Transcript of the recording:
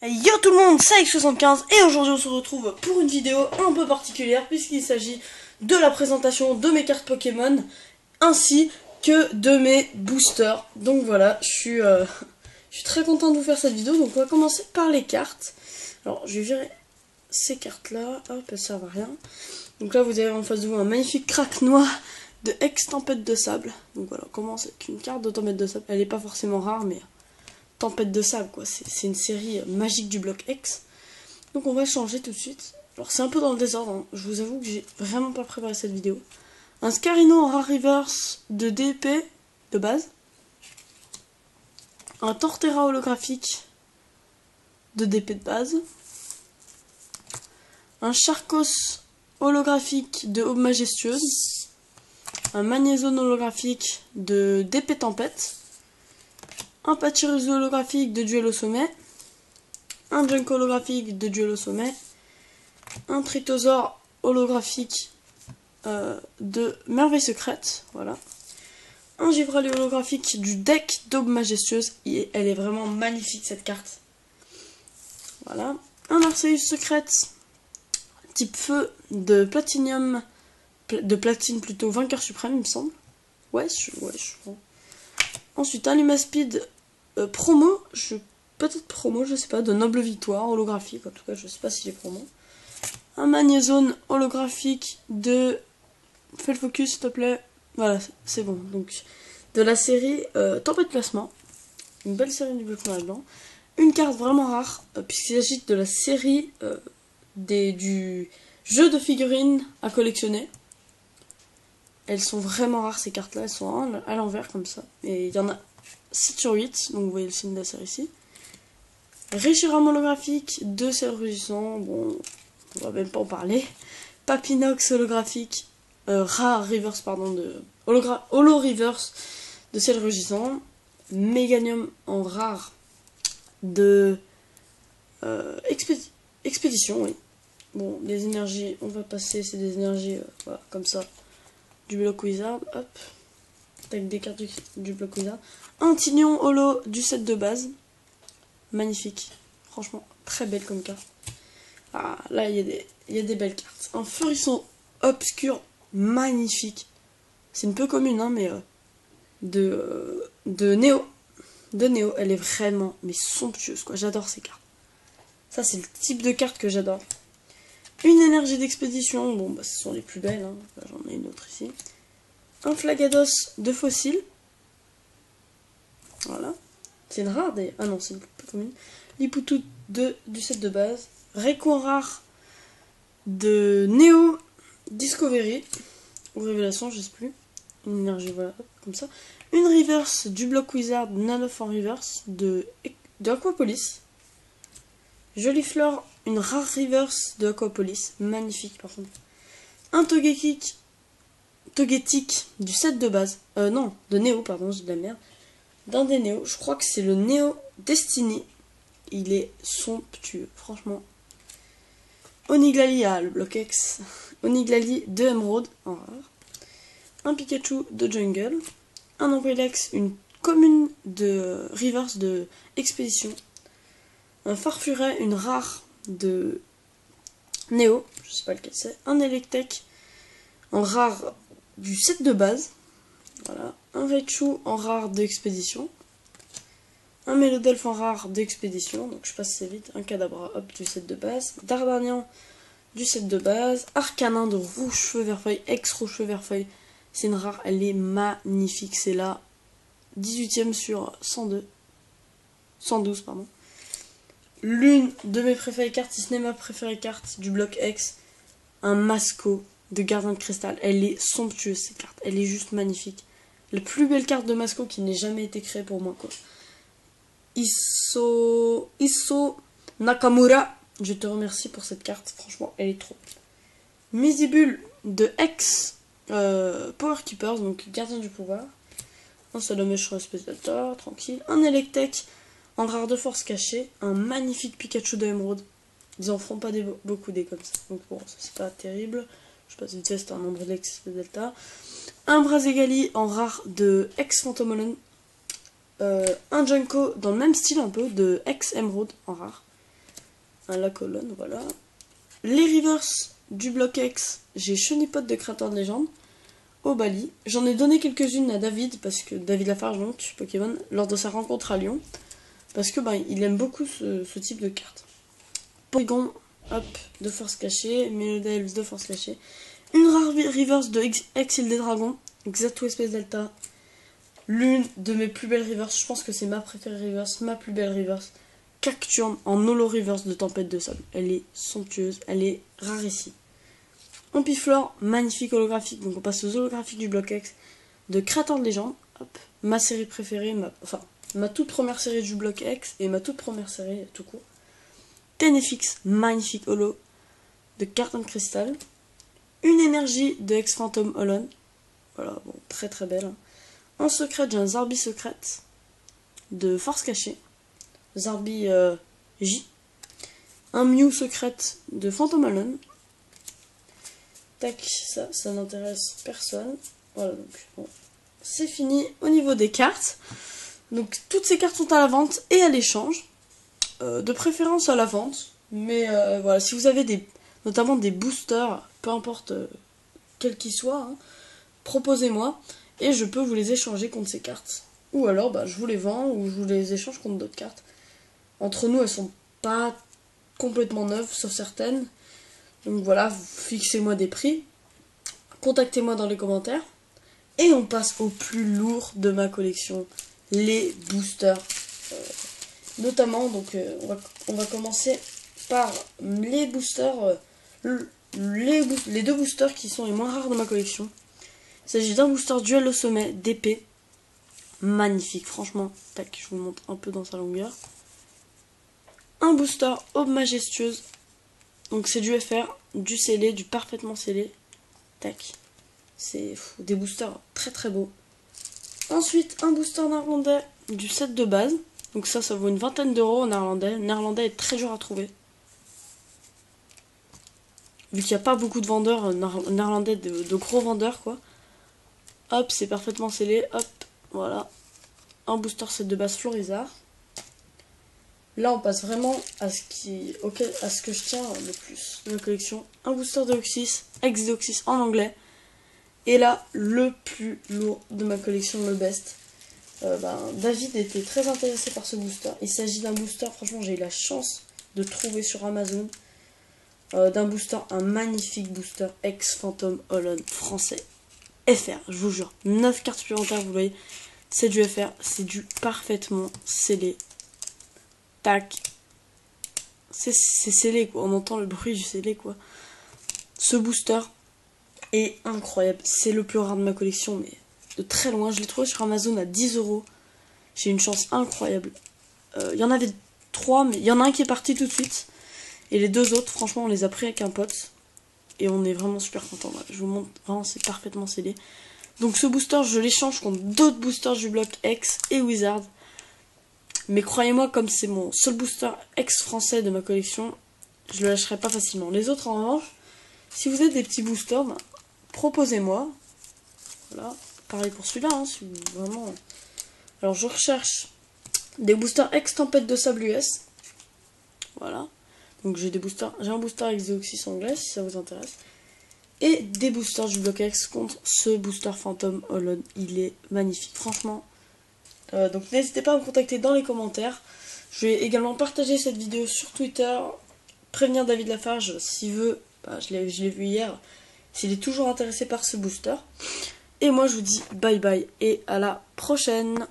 Yo tout le monde, c'est X75 et aujourd'hui on se retrouve pour une vidéo un peu particulière puisqu'il s'agit de la présentation de mes cartes Pokémon ainsi que de mes boosters. Donc voilà, je suis très content de vous faire cette vidéo. Donc on va commencer par les cartes. Alors je vais virer ces cartes là, hop, elles servent à rien. Donc là vous avez en face de vous un magnifique crack noir de X Tempête de Sable. Donc voilà, on commence avec une carte de Tempête de Sable. Elle n'est pas forcément rare mais... Tempête de Sable, quoi. C'est une série magique du bloc X. Donc on va changer tout de suite. Alors c'est un peu dans le désordre, hein. Je vous avoue que j'ai vraiment pas préparé cette vidéo. Un Scarino en rare reverse de DP de base. Un Torterra holographique de DP de base. Un Charcos holographique de Aube Majestueuse. Un Magnézone holographique de DP Tempête. Un Pachyrus holographique de Duel au sommet. Un Junk holographique de Duel au sommet. Un Tritosaur holographique de Merveille secrète. Voilà. Un Givrali holographique du deck d'Aube Majestueuse. Et elle est vraiment magnifique cette carte. Voilà. Un Arceus secrète type feu de Platinium. De platine plutôt, vainqueur suprême il me semble. Ouais, je crois. Ensuite un Lumaspeed promo, peut-être promo, je sais pas, de Noble Victoire, holographique, en tout cas je sais pas si j'ai promo. Un Magnézone holographique de... Fais le focus s'il te plaît. Voilà, c'est bon. Donc de la série Tempête Placement. Une belle série du bloc noir et blanc. Une carte vraiment rare, puisqu'il s'agit de la série du jeu de figurines à collectionner. Elles sont vraiment rares ces cartes là, elles sont à l'envers comme ça. Et il y en a 7 sur 8, donc vous voyez le signe de la série ici. Reshiram holographique de Ciel Rugissant, bon, on va même pas en parler. Papinox holographique, rare reverse, pardon, de holo reverse de Ciel Rugissant. Méganium en rare de expédition, oui. Bon, les énergies, on va passer, c'est des énergies, voilà, comme ça, du bloc Wizard, hop. Avec des cartes du bloc Wizard. Un Tignon holo du set de base. Magnifique. Franchement, très belle comme carte. Ah, là, il y a des belles cartes. Un Furisson obscur. Magnifique. C'est une peu commune, hein, mais de Néo. De Néo. Elle est vraiment, mais somptueuse, quoi. J'adore ces cartes. Ça, c'est le type de carte que j'adore. Une énergie d'expédition. Bon, bah, ce sont les plus belles. Hein. J'en ai une autre ici. Un Flagados de fossile. Voilà. C'est une rare d'ailleurs. Ah non, c'est une peu commune. Lipoutou du set de base. Raikou rare de Neo Discovery. Ou Révélation, je sais plus. Une énergie, voilà, comme ça. Une reverse du bloc Wizard Nanof en reverse de Aquapolis. Jolie fleur, une rare reverse de Aquapolis. Magnifique par contre. Un Togetic du set de base. Non, de Néo, pardon, j'ai de la merde. D'un des Néo. Je crois que c'est le Néo Destiny. Il est somptueux, franchement. Oniglali, le bloc X. Oniglali de Emerald, en rare. Un Pikachu de Jungle. Un Ombrilex, une commune de reverse de Expédition. Un Farfuret, une rare de Néo. Je sais pas lequel c'est. Un Electek en rare du set de base. Voilà. Un Raichu en rare d'expédition. Un Mélodelph en rare d'expédition. Donc je passe assez vite. Un Kadabra, hop, du set de base. Dardanian du set de base. Arcanin de Rouge-Feu Vert-Feuille. Ex-Rouge-Feu Vert-Feuille. C'est une rare. Elle est magnifique. C'est la 18ème sur 102. 112, pardon. L'une de mes préférées cartes, si ce n'est ma préférée carte du bloc X. Un Masco de Gardien de Cristal. Elle est somptueuse cette carte. Elle est juste magnifique. La plus belle carte de Masco qui n'ait jamais été créée pour moi, quoi. Isso Nakamura. Je te remercie pour cette carte. Franchement, elle est trop belle. Misibule de X Power Keepers, donc gardien du pouvoir. Un Salamèche sur espèce Delta, tranquille. Un Electek en rare de force cachée. Un magnifique Pikachu de Emerald. Ils en feront pas beaucoup des comme ça. Donc bon, ça c'est pas terrible. Je passe vite fait, c'est un nombre d'X Delta. Un Brazegali en rare de Ex Phantomolon. Un Junko dans le même style un peu de Ex Emerald en rare. la colonne, voilà. Les reverse du bloc X, j'ai Chenipote de Créateur de Légende au Bali. J'en ai donné quelques-unes à David, parce que David Lafarge, donc, Pokémon, lors de sa rencontre à Lyon. Parce que il aime beaucoup ce type de carte. Porygon, hop, de force cachée. Mélodel de force cachée. Une rare reverse de Exil des Dragons, Xatu Espèce Delta. L'une de mes plus belles reverse, je pense que c'est ma préférée reverse, ma plus belle reverse. Cacturne en holo reverse de Tempête de Sable. Elle est somptueuse, elle est rarissime. Ampiflore, magnifique holographique, donc on passe aux holographiques du bloc X de Créateur de Légende. Hop, ma série préférée, ma toute première série du bloc X et ma toute première série tout court. Tenefix, magnifique holo de Carton Cristal. Une énergie de Ex-Phantom Holon. Voilà, bon, très très belle. En secret, j'ai un Zarbi secrète de Force Cachée. Zarbi J. Un Mew secrète de Phantom Holon. Tac, ça n'intéresse personne. Voilà, donc bon, c'est fini au niveau des cartes. Donc toutes ces cartes sont à la vente et à l'échange. De préférence à la vente. Mais voilà, si vous avez notamment des boosters, peu importe quels qu'ils soient, hein, proposez-moi et je peux vous les échanger contre ces cartes. Ou alors je vous les vends ou je vous les échange contre d'autres cartes. Entre nous, elles sont pas complètement neuves, sauf certaines. Donc voilà, fixez-moi des prix. Contactez-moi dans les commentaires. Et on passe au plus lourd de ma collection, les boosters. Notamment, donc on va commencer par les boosters, les deux boosters qui sont les moins rares de ma collection. Il s'agit d'un booster duel au sommet d'épée. Magnifique, franchement. Tac, je vous montre un peu dans sa longueur. Un booster aube majestueuse. Donc c'est du FR, du scellé, du parfaitement scellé. Tac. C'est des boosters très très beaux. Ensuite, un booster néerlandais du set de base. Donc ça vaut une vingtaine d'euros en néerlandais. Le néerlandais est très dur à trouver. Vu qu'il n'y a pas beaucoup de vendeurs néerlandais, de gros vendeurs quoi. Hop, c'est parfaitement scellé. Hop, voilà. Un booster set de base Florizard. Là, on passe vraiment à ce que je tiens le plus de ma collection. Un booster de Oxys, ex-Deoxys en anglais. Et là, le plus lourd de ma collection, le best. David était très intéressé par ce booster. Il s'agit d'un booster, franchement, j'ai eu la chance de trouver sur Amazon. D'un booster, un magnifique booster ex-Phantom Holon français. FR, je vous jure. 9 cartes supplémentaires, vous voyez. C'est du FR, c'est du parfaitement scellé. Tac. C'est scellé quoi, on entend le bruit du scellé quoi. Ce booster est incroyable, c'est le plus rare de ma collection mais de très loin. Je l'ai trouvé sur Amazon à 10 euros. J'ai une chance incroyable. Il y en avait 3 mais il y en a un qui est parti tout de suite. Et les deux autres franchement on les a pris avec un pote. Et on est vraiment super content. Voilà, je vous montre, vraiment c'est parfaitement scellé. Donc ce booster je l'échange contre d'autres boosters du bloc X et Wizard. Mais croyez-moi, comme c'est mon seul booster ex-français de ma collection, je le lâcherai pas facilement. Les autres, en revanche, si vous êtes des petits boosters, proposez-moi. Voilà, pareil pour celui-là, hein, si vous, vraiment... Alors, je recherche des boosters ex-Tempête de Sable US. Voilà. Donc, j'ai un booster ex-Deoxys anglais, si ça vous intéresse. Et des boosters du bloc X contre ce booster Phantom Holon. Il est magnifique, franchement... donc n'hésitez pas à me contacter dans les commentaires. Je vais également partager cette vidéo sur Twitter. Prévenir David Lafarge s'il veut. Je l'ai vu hier. S'il est toujours intéressé par ce booster. Et moi je vous dis bye bye et à la prochaine.